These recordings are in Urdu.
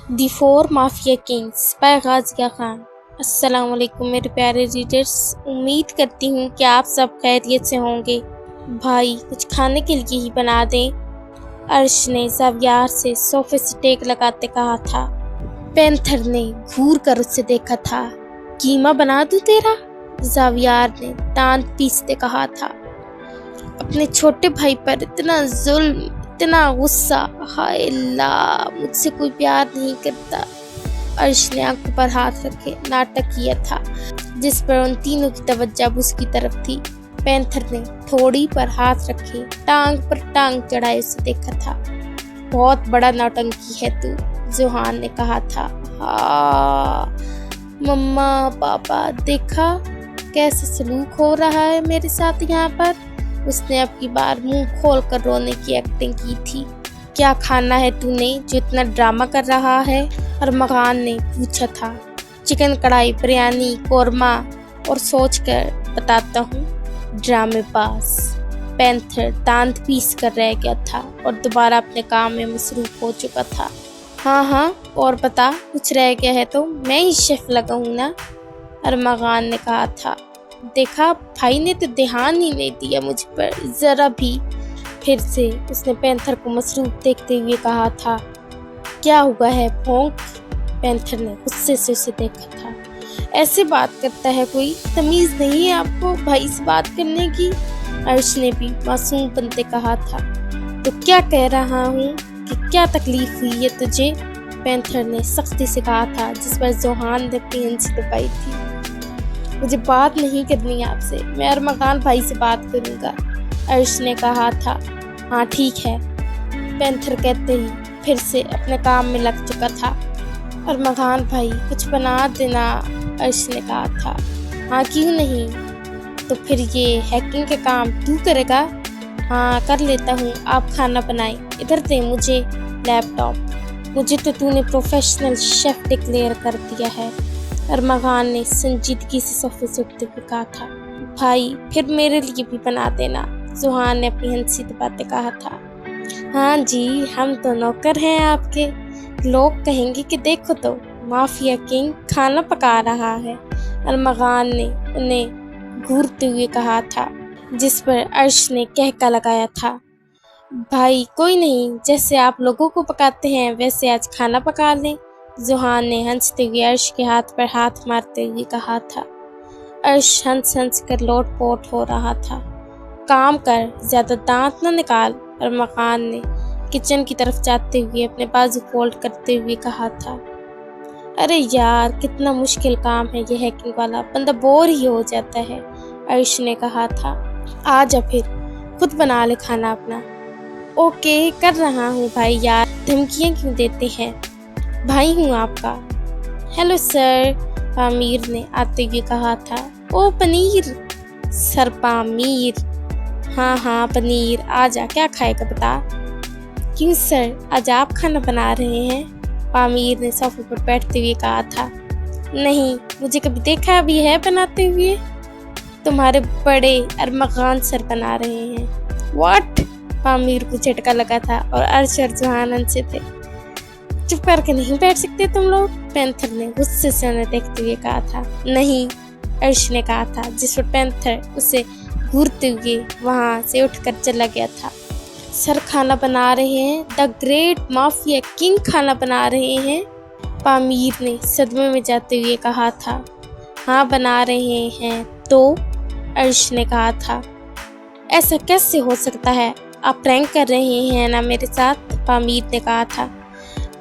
The four mafia kings by Ghazia Khan. السلام علیکم میرے پیارے ریڈرز، امید کرتی ہوں کہ آپ سب خیریت سے ہوں گے۔ بھائی کچھ کھانے کے لیے ہی بنا دیں، عرش نے زاویار سے صوفے سے ٹیک لگاتے کہا تھا۔ پینتھر نے گھور کر اس سے دیکھا تھا۔ قیمہ بنا دوں تیرا؟ زاویار نے دانت پیستے کہا تھا۔ اپنے چھوٹے بھائی پر اتنا ظلم، اتنا غصہ، ہائے اللہ، مجھ سے کوئی پیار نہیں کرتا۔ عرش نے آنکھوں پر ہاتھ رکھے ناٹک کیا تھا، جس پر ان تینوں کی توجہ اس کی طرف تھی۔ پینتھر نے تھوڑی پر ہاتھ رکھے ٹانگ پر ٹانگ چڑھائے اسے دیکھا تھا۔ بہت بڑا نوٹنکی ہے تو، زوہان نے کہا تھا۔ ہاں مما پاپا، دیکھا کیسا سلوک ہو رہا ہے میرے ساتھ یہاں پر۔ اس نے اب کی بار منہ کھول کر رونے کی ایکٹنگ کی تھی۔ کیا کھانا ہے تو نے جو اتنا ڈرامہ کر رہا ہے؟ ارمغان نے پوچھا تھا۔ چکن کڑھائی، بریانی، قورمہ، اور سوچ کر بتاتا ہوں۔ ڈرامے باز۔ پینتھر دانت پیس کر رہ گیا تھا اور دوبارہ اپنے کام میں مصروف ہو چکا تھا۔ ہاں اور بتا، کچھ رہ گیا ہے تو میں ہی شیف لگاؤں نا، ارمغان نے کہا تھا۔ دیکھا بھائی نے تو دھیان ہی نہیں دیا مجھ پر ذرا بھی۔ پھر سے اس نے پینتھر کو مصروف دیکھتے ہوئے کہا تھا۔ کیا ہوا ہے بھونک؟ پینتھر نے غصے سے اسے دیکھا تھا۔ ایسے بات کرتا ہے کوئی؟ تمیز نہیں ہے آپ کو بھائی سے بات کرنے کی؟ عرش نے بھی معصوم بنتے کہا تھا۔ تو کیا کہہ رہا ہوں کہ کیا تکلیف ہوئی ہے تجھے؟ پینتھر نے سختی سے کہا تھا، جس پر زوہان نے اپنی ہنسی دبائی تھی۔ مجھے بات نہیں کرنی آپ سے، میں ارمغان بھائی سے بات کروں گا، عرش نے کہا تھا۔ ہاں ٹھیک ہے، پینتھر کہتے ہی پھر سے اپنے کام میں لگ چکا تھا۔ ارمغان بھائی کچھ بنا دینا، عرش نے کہا تھا۔ ہاں کیوں نہیں، تو پھر یہ ہیکنگ کا کام تو کرے گا؟ ہاں کر لیتا ہوں، آپ کھانا بنائیں، ادھر دیں مجھے لیپ ٹاپ، مجھے تو نے پروفیشنل شیف ڈکلیئر کر دیا ہے، ارمغان نے سنجیدگی سے صوفے سے اٹھتے ہوئے کہا تھا۔ بھائی پھر میرے لیے بھی بنا دینا، زوہان نے اپنی ہنسی دباتے کہا تھا۔ ہاں جی، ہم تو نوکر ہیں آپ کے، لوگ کہیں گے کہ دیکھو تو مافیا کنگ کھانا پکا رہا ہے، ارمغان نے انہیں گھورتے ہوئے کہا تھا، جس پر عرش نے کہکا لگایا تھا۔ بھائی کوئی نہیں، جیسے آپ لوگوں کو پکاتے ہیں ویسے آج کھانا پکا لیں، زوہان نے ہنستے ہوئے عرش کے ہاتھ پر ہاتھ مارتے ہوئے کہا تھا۔ عرش ہنس کر لوٹ پوٹ ہو رہا تھا۔ کام کر، زیادہ دانت نہ نکال، ارمغان نے کچن کی طرف جاتے ہوئے اپنے بازو فولڈ کرتے ہوئے کہا تھا۔ ارے یار کتنا مشکل کام ہے یہ ہیکنگ والا، بندہ بور ہی ہو جاتا ہے، عرش نے کہا تھا۔ آ جا پھر خود بنا لے کھانا اپنا۔ اوکے کر رہا ہوں بھائی، یار دھمکیاں کیوں دیتے ہیں، بھائی ہوں آپ کا۔ ہیلو سر، پامیر نے آتے ہوئے کہا تھا۔ او پنیر، سر پامیر؟ ہاں پنیر، آ جا، کیا کھائے گا بتا۔ کیوں سر، آج آپ کھانا بنا رہے ہیں، پامیر نے صوفے پر بیٹھتے ہوئے کہا تھا۔ نہیں، مجھے کبھی دیکھا بھی ہے بناتے ہوئے، تمہارے بڑے ارمغان سر بنا رہے ہیں۔ واٹ؟ پامیر کو جھٹکا لگا تھا اور عرش اور زوہان سے تھے۔ چپ کر کے نہیں بیٹھ سکتے تم لوگ، پینتھر نے غصے سے انہیں دیکھتے ہوئے کہا تھا۔ نہیں، عرش نے کہا تھا، جس پر پینتھر اسے گھورتے ہوئے وہاں سے اٹھ کر چلا گیا تھا۔ سر کھانا بنا رہے ہیں؟ دی گریٹ مافیا کنگ کھانا بنا رہے ہیں، پامیر نے صدمے میں جاتے ہوئے کہا تھا۔ ہاں بنا رہے ہیں تو، عرش نے کہا تھا۔ ایسا کیسے ہو سکتا ہے، آپ پرینک کر رہے ہیں نا میرے ساتھ، پامیر نے کہا تھا۔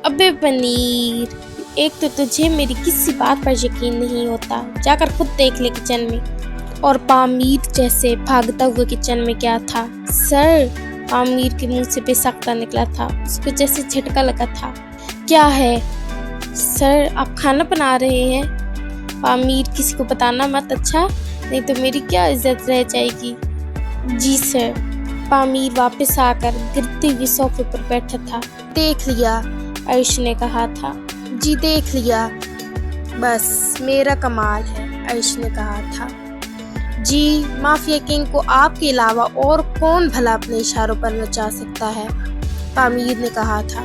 ابے پنیر، ایک تو تجھے میری کسی بات پر یقین نہیں ہوتا، جا کر خود دیکھ لے کچن میں۔ اور پامیر جیسے بھاگتا ہوا کچن میں کیا تھا۔ سر، پامیر کے منہ سے بے ساختہ نکلا تھا، اس کو جیسے جھٹکا لگا تھا۔ کیا ہے سر، آپ کھانا بنا رہے ہیں؟ پامیر، کسی کو بتانا مت، اچھا، نہیں تو میری کیا عزت رہ جائے گی۔ جی سر، پامیر واپس آ کر گرتے ہوئے صوفے پر بیٹھا تھا۔ دیکھ لیا، عرش نے کہا تھا۔ جی دیکھ لیا، بس میرا کمال ہے، عرش نے کہا تھا۔ جی، مافیا کنگ کو آپ کے علاوہ اور کون بھلا اپنے اشاروں پر نچا سکتا ہے، پامیر نے کہا تھا۔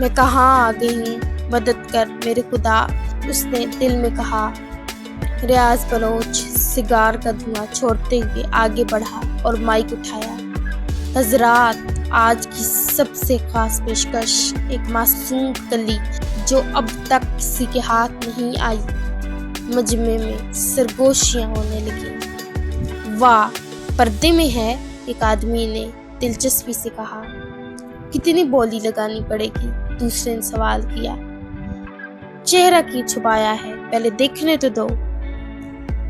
میں کہاں آ گئی ہوں، مدد کر میرے خدا، اس نے دل میں کہا۔ ریاض بلوچ سگار کا دھواں چھوڑتے ہوئے آگے بڑھا اور مائک اٹھایا۔ حضرات، آج کی سب سے خاص پیشکش ایک معصوم کلی جو اب تک کسی کے ہاتھ نہیں آئی۔ مجمع میں سرگوشیاں ہونے لگیں۔ واہ، پردے میں ہے، ایک آدمی نے دلچسپی سے کہا۔ کتنی بولی لگانی پڑے گی؟ دوسرے نے سوال کیا۔ چہرہ کیوں چھپایا ہے، پہلے دیکھنے تو دو۔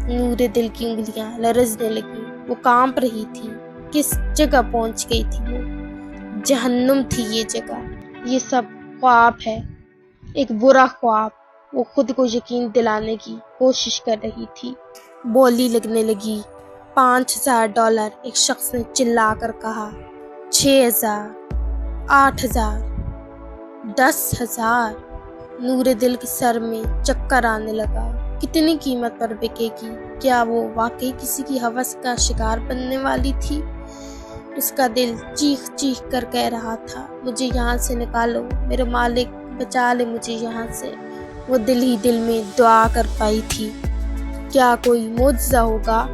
نور دل کی انگلیاں لرزنے لگیں، وہ کانپ رہی تھی۔ کس جگہ پہنچ گئی تھی وہ؟ جہنم تھی یہ جگہ، یہ سب خواب ہے، ایک برا خواب۔ وہ خود کو یقین دلانے کی کوشش کر رہی تھی۔ بولی لگنے لگی۔ $5000، ایک شخص نے چلا کر کہا۔ 6000، 8000، 10000۔ نور دل کے سر میں چکر آنے لگا۔ کتنی قیمت پر بکے گی؟ کیا وہ واقعی کسی کی ہوس کا شکار بننے والی تھی؟ اس کا دل چیخ چیخ کر کہہ رہا تھا، مجھے یہاں سے نکالو، میرے مالک بچا لے مجھے یہاں سے۔ وہ دل ہی دل میں دعا کر پائی تھی، کیا کوئی معجزہ ہوگا؟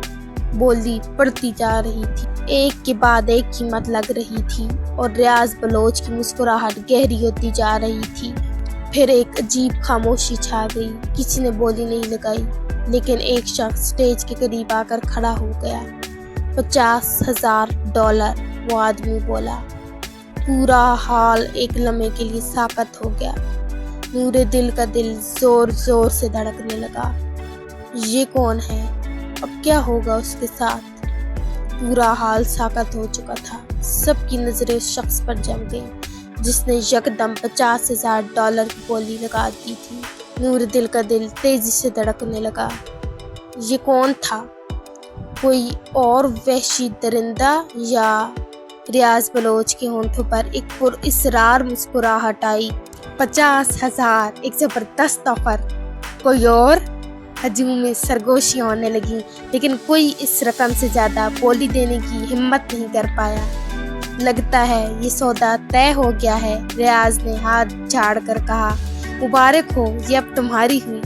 بولی پڑتی جا رہی تھی، ایک کے بعد ایک قیمت لگ رہی تھی اور ریاض بلوچ کی مسکراہٹ گہری ہوتی جا رہی تھی۔ پھر ایک عجیب خاموشی چھا گئی، کسی نے بولی نہیں لگائی، لیکن ایک شخص سٹیج کے قریب آ کر کھڑا ہو گیا۔ $50,000، وہ آدمی بولا۔ پورا ہال ایک لمحے کے لیے ساکت ہو گیا۔ نور دل کا دل زور زور سے دھڑکنے لگا۔ یہ کون ہے؟ اب کیا ہوگا اس کے ساتھ؟ پورا حال ساکت ہو چکا تھا۔ سب کی نظریں اس شخص پر جم گئیں جس نے یکدم $50,000 کی بولی لگا دی تھی۔ نور دل کا دل تیزی سے دھڑکنے لگا۔ یہ کون تھا؟ کوئی اور وحشی درندہ یا؟ ریاض بلوچ کے ہونٹوں پر ایک پراسرار مسکراہٹ آئی۔ 50,000، ایک زبردست آفر۔ کوئی اور؟ ہجوم میں سرگوشیاں ہونے لگیں، لیکن کوئی اس رقم سے زیادہ بولی دینے کی ہمت نہیں کر پایا۔ لگتا ہے یہ سودا طے ہو گیا ہے، ریاض نے ہاتھ جھاڑ کر کہا۔ مبارک ہو، یہ اب تمہاری ہوئی۔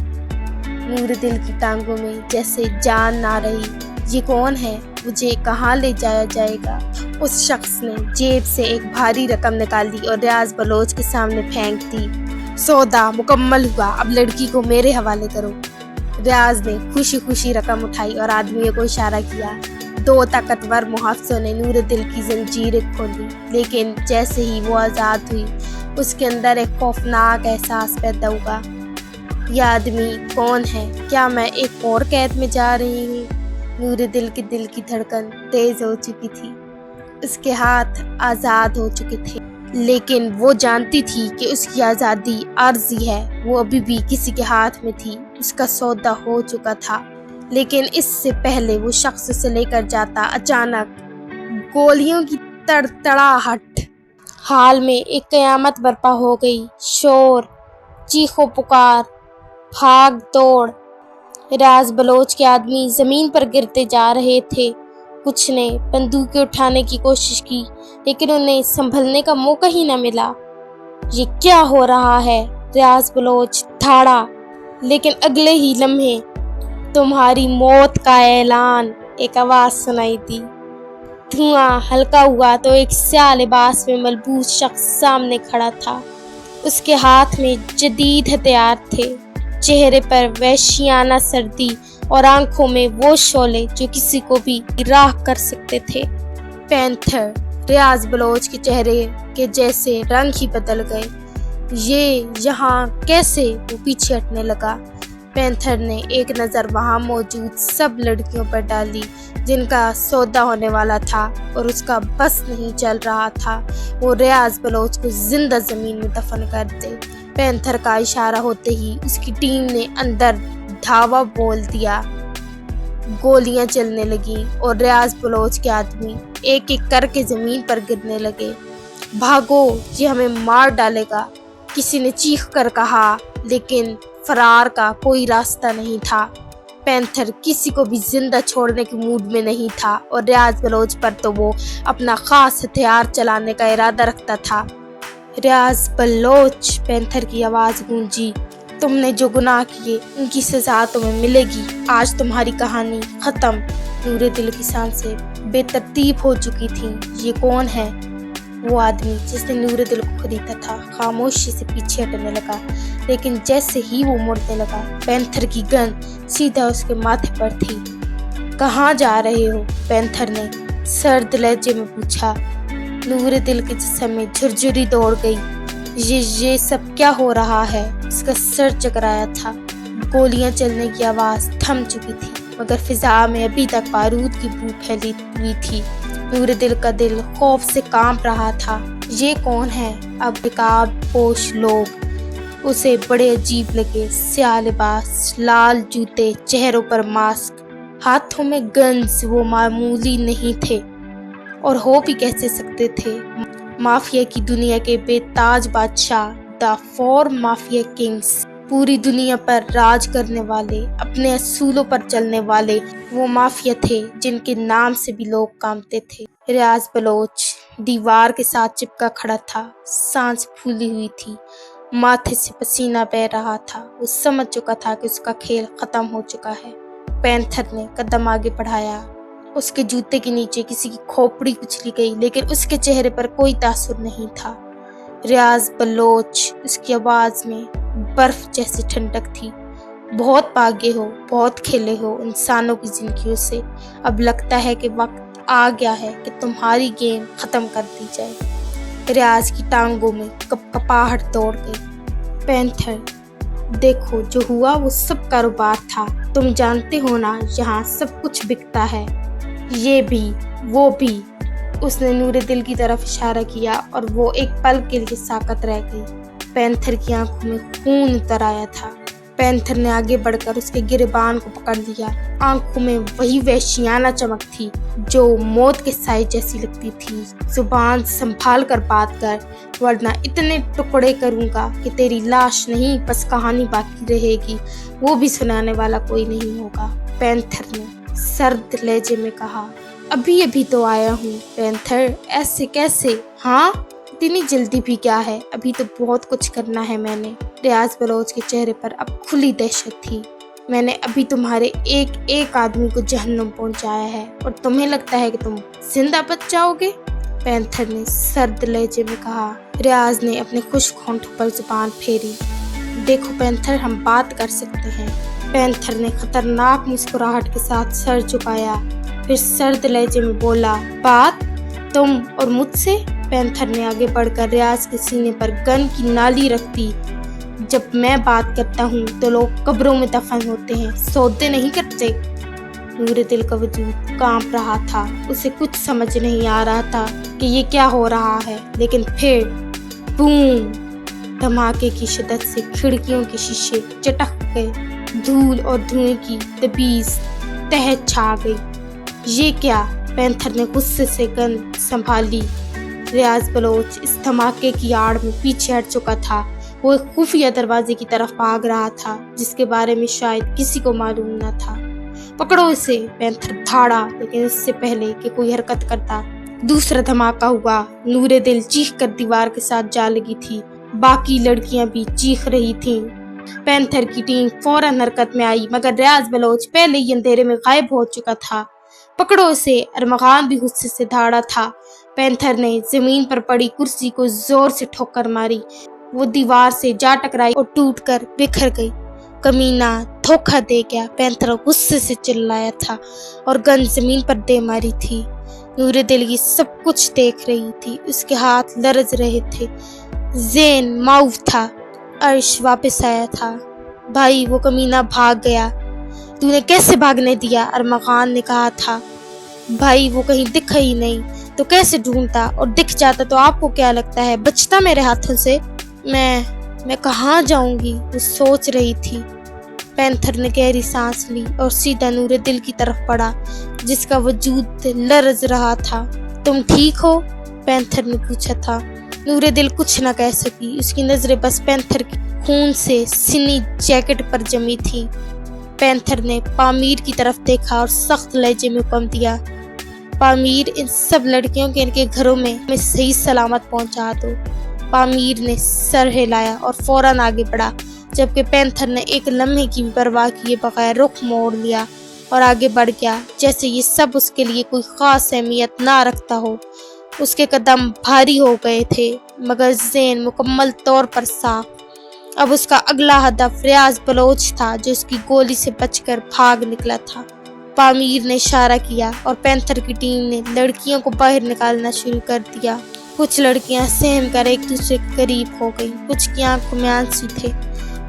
نور دل کی ٹانگوں میں جیسے جان نہ رہی۔ یہ کون ہے؟ مجھے کہاں لے جایا جائے گا؟ اس شخص نے جیب سے ایک بھاری رقم نکال دی اور ریاض بلوچ کے سامنے پھینک دی۔ سودا مکمل ہوا، اب لڑکی کو میرے حوالے کرو۔ ریاض نے خوشی خوشی رقم اٹھائی اور آدمیوں کو اشارہ کیا۔ 2 طاقتور محافظوں نے نور دل کی زنجیریں کھولی، لیکن جیسے ہی وہ آزاد ہوئی، اس کے اندر ایک خوفناک احساس پیدا ہوا۔ یہ آدمی کون ہے؟ کیا میں ایک اور قید میں جا رہی ہوں؟ نور دل کی دھڑکن تیز ہو چکی تھی، اس کے ہاتھ آزاد ہو چکے تھے، لیکن وہ جانتی تھی کہ اس کی آزادی عارضی ہے۔ وہ ابھی بھی کسی کے ہاتھ میں تھی، اس کا سودا ہو چکا تھا، لیکن اس سے پہلے وہ شخص اسے لے کر جاتا، اچانک گولیوں کی تڑتڑاہٹ، حال میں ایک قیامت برپا ہو گئی۔ شور، چیخ و پکار، بھاگ دوڑ۔ ریاض بلوچ کے آدمی زمین پر گرتے جا رہے تھے۔ کچھ نے بندوقیں اٹھانے کی کوشش کی، لیکن انہیں سنبھلنے کا موقع ہی نہ ملا۔ یہ کیا ہو رہا ہے؟ ریاض بلوچ دھاڑا، لیکن اگلے ہی لمحے تمہاری موت کا اعلان، ایک آواز سنائی دی۔ دھواں ہلکا ہوا تو ایک سیاہ لباس میں ملبوس شخص سامنے کھڑا تھا۔ اس کے ہاتھ میں جدید ہتھیار تھے، چہرے پر وحشیانہ سردی اور آنکھوں میں وہ شعلے جو کسی کو بھی راہ کر سکتے تھے۔ پینتھر، ریاض بلوچ کے چہرے کے جیسے رنگ ہی بدل گئے۔ یہ یہاں کیسے؟ وہ پیچھے ہٹنے لگا۔ پینتھر نے ایک نظر وہاں موجود سب لڑکیوں پر ڈالی جن کا سودا ہونے والا تھا، اور اس کا بس نہیں چل رہا تھا وہ ریاض بلوچ کو زندہ زمین میں دفن کر دے۔ پینتھر کا اشارہ ہوتے ہی اس کی ٹیم نے اندر دھاوا بول دیا۔ گولیاں چلنے لگیں اور ریاض بلوچ کے آدمی ایک ایک کر کے زمین پر گرنے لگے۔ بھاگو، یہ ہمیں مار ڈالے گا، کسی نے چیخ کر کہا، لیکن فرار کا کوئی راستہ نہیں تھا۔ پینتھر کسی کو بھی زندہ چھوڑنے کے موڈ میں نہیں تھا، اور ریاض بلوچ پر تو وہ اپنا خاص ہتھیار چلانے کا ارادہ رکھتا تھا۔ ریاض بلوچ، پینتھر کی آواز گونجی، تم نے جو گناہ کیے ان کی سزا تمہیں ملے گی، آج تمہاری کہانی ختم۔ نور دل کی سانسیں بے ترتیب ہو چکی تھیں۔ یہ کون ہے؟ وہ آدمی جس نے نور دل کو خریدا تھا خاموشی سے پیچھے ہٹنے لگا، لیکن جیسے ہی وہ مڑنے لگا پینتھر کی گن سیدھا اس کے ماتھے پر تھی۔ کہاں جا رہے ہو؟ پینتھر نے سرد لہجے میں پوچھا۔ نور دل کے جسم میں جھرجھری دوڑ گئی۔ یہ سب کیا ہو رہا ہے؟ اس کا سر چکرایا تھا۔ گولیاں چلنے کی آواز تھم چکی تھی، مگر فضا میں ابھی تک بارود کی بو پھیلی ہوئی تھی۔ نور دل کا دل خوف سے کانپ رہا تھا۔ یہ کون ہے؟ اب نقاب پوش لوگ اسے بڑے عجیب لگے، سیاہ لباس، لال جوتے، چہروں پر ماسک، ہاتھوں میں گنز۔ وہ معمولی نہیں تھے، اور ہو بھی کیسے سکتے تھے؟ مافیا کی دنیا کے بے تاج بادشاہ، دا فور مافیا کنگز، پوری دنیا پر راج کرنے والے، اپنے اصولوں پر چلنے والے وہ مافیا تھے جن کے نام سے بھی لوگ کانپتے تھے۔ ریاض بلوچ دیوار کے ساتھ چپکا کھڑا تھا، سانس پھولی ہوئی تھی، ماتھے سے پسینہ بہہ رہا تھا۔ وہ سمجھ چکا تھا کہ اس کا کھیل ختم ہو چکا ہے۔ پینتھر نے قدم آگے بڑھایا۔ اس کے جوتے کے نیچے کسی کی کھوپڑی کچلی گئی، لیکن اس کے چہرے پر کوئی تاثر نہیں تھا۔ ریاض بلوچ، اس کی آواز میں برف جیسی ٹھنڈک تھی۔ بہت بھاگے ہو، بہت کھیلے ہو انسانوں کی زندگیوں سے، اب لگتا ہے کہ وقت آ گیا ہے کہ تمہاری گیم ختم کر دی جائے۔ ریاض کی ٹانگوں میں کپاہٹ دوڑ گئی۔ پینتھر، دیکھو جو ہوا وہ سب کاروبار تھا، تم جانتے ہو نا یہاں سب کچھ بکتا ہے، یہ بھی وہ بھی۔ اس نے نور دل کی طرف اشارہ کیا اور وہ ایک پل کے لیے ساکت رہ گئی۔ پینتھر کی آنکھوں میں خون اتر آیا تھا۔ پینتھر نے آگے بڑھ کر اس کے گریبان کو پکڑ لیا۔ آنکھوں میں وہی وحشیانہ چمک تھی جو موت کے سائے جیسی لگتی تھی۔ زبان سنبھال کر بات کر، ورنہ اتنے ٹکڑے کروں گا کہ تیری لاش نہیں بس کہانی باقی رہے گی، وہ بھی سنانے والا کوئی نہیں ہوگا۔ پینتھر نے سرد لہجے میں کہا۔ ابھی تو آیا ہوں۔ پینتھر، ایسے کیسے؟ ہاں، اتنی جلدی بھی کیا ہے، ابھی تو بہت کچھ کرنا ہے میں نے۔ ریاض بلوچ کے چہرے پر اب کھلی دہشت تھی۔ میں نے ابھی تمہارے ایک آدمی کو جہنم پہنچایا ہے اور تمہیں لگتا ہے کہ تم زندہ بچ جاؤ گے؟ پینتھر نے سرد لہجے میں کہا۔ ریاض نے اپنے خشک ہونٹوں پر زبان پھیری۔ دیکھو پینتھر، ہم بات کر سکتے ہیں۔ پینتھر نے خطرناک مسکراہٹ کے ساتھ سر جھکایا، پھر سرد لہجے میں بولا، بات؟ تم اور مجھ سے؟ پینتھر نے آگے بڑھ کر ریاض کے سینے پر گن کی نالی رکھ دی۔ جب میں بات کرتا ہوں تو لوگ قبروں میں دفن ہوتے ہیں، سودے نہیں کرتے۔ نور دل کا وجود کانپ رہا تھا۔ اسے کچھ سمجھ نہیں آ رہا تھا کہ یہ کیا ہو رہا ہے، لیکن پھر بوم! دھماکے کی شدت سے کھڑکیوں کے شیشے چٹک گئے، دھول اور دھوئیں کی تبیز تہہ چھا گئی۔ یہ کیا؟ پینتھر نے غصے سے گن سنبھالی۔ ریاض بلوچ اس دھماکے کی آڑ میں پیچھے ہٹ چکا تھا۔ وہ ایک خفیہ دروازے کی طرف بھاگ رہا تھا جس کے بارے میں شاید کسی کو معلوم نہ تھا۔ پکڑو اسے! پینتھر دھاڑا، لیکن اس سے پہلے کہ کوئی حرکت کرتا دوسرا دھماکہ ہوا۔ نور دل چیخ کر دیوار کے ساتھ جا لگی تھی، باقی لڑکیاں بھی چیخ رہی تھیں۔ پینتھر کی ٹیم فوراً حرکت میں آئی، مگر ریاض بلوچ پہلے ہی اندھیرے میں غائب ہو چکا تھا۔ پکڑو اسے! ارمغان بھی غصے سے دھاڑا تھا۔ پینتھر نے زمین پر پڑی کرسی کو زور سے ٹھوکر ماری، وہ دیوار سے جا ٹکرائی اور ٹوٹ کر بکھر گئی۔ کمینہ، دھوکہ دے گیا! پینتھر غصے سے چلایا تھا اور گن زمین پر دے ماری تھی۔ نور دل یہ سب کچھ دیکھ رہی تھی، اس کے ہاتھ لرز رہے تھے۔ زین معاف تھا، عرش واپس آیا تھا۔ بھائی، وہ کمینہ بھاگ گیا۔ تو نے کیسے بھاگنے دیا؟ ارمغان نے کہا تھا۔ بھائی، وہ کہیں دکھا ہی نہیں تو کیسے ڈھونڈتا، اور دکھ جاتا تو آپ کو کیا لگتا ہے بچتا میرے ہاتھوں سے؟ میں کہاں جاؤں گی؟ وہ سوچ رہی تھی۔ پینتھر نے گہری سانس لی اور سیدھا نور دل کی طرف بڑھا جس کا وجود لرز رہا تھا۔ تم ٹھیک ہو؟ پینتھر نے پوچھا تھا۔ نور دل کچھ نہ کہہ سکی، اس کی نظریں بس پینتھر کے خون سے سنی جیکٹ پر جمی تھی۔ پینتھر نے پامیر کی طرف دیکھا اور سخت لہجے میں حکم دیا، پامیر، ان سب لڑکیوں کے ان کے گھروں میں صحیح سلامت پہنچا دو۔ پامیر نے سر ہلایا اور فوراً آگے بڑھا، جبکہ پینتھر نے ایک لمحے کی بھی پرواہ کیے بغیر رخ موڑ لیا اور آگے بڑھ گیا، جیسے یہ سب اس کے لیے کوئی خاص اہمیت نہ رکھتا ہو۔ اس کے قدم بھاری ہو گئے تھے، مگر ذہن مکمل طور پر صاف۔ اب اس کا اگلا ہدف ریاض بلوچ تھا، جو اس کی گولی سے بچ کر بھاگ نکلا تھا۔ پامیر نے اشارہ کیا اور پینتھر کی ٹیم نے لڑکیوں کو باہر نکالنا شروع کر دیا۔ کچھ لڑکیاں سہم کر ایک دوسرے کے قریب ہو گئیں، کچھ کی آنکھوں میں آنسو تھے،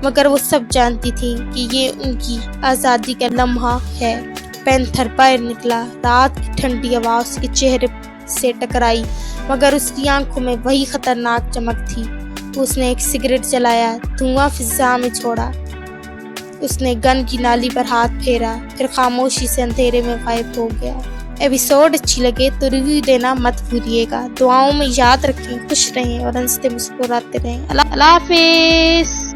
مگر وہ سب جانتی تھیں کہ یہ ان کی آزادی کا لمحہ ہے۔ پینتھر باہر نکلا، رات کی ٹھنڈی ہوا اس کے چہرے سے ٹکرائی، مگر اس کی آنکھوں میں وہی خطرناک چمک تھی۔ اس نے ایک سگریٹ جلایا، دھواں فضا میں چھوڑا۔ اس نے گن کی نالی پر ہاتھ پھیرا، پھر خاموشی سے اندھیرے میں غائب ہو گیا۔ ایپیسوڈ اچھی لگے تو ریویو دینا مت بھولیے گا۔ دعاؤں میں یاد رکھیں، خوش رہیں اور ہنستے مسکراتے رہیں۔ اللہ حافظ۔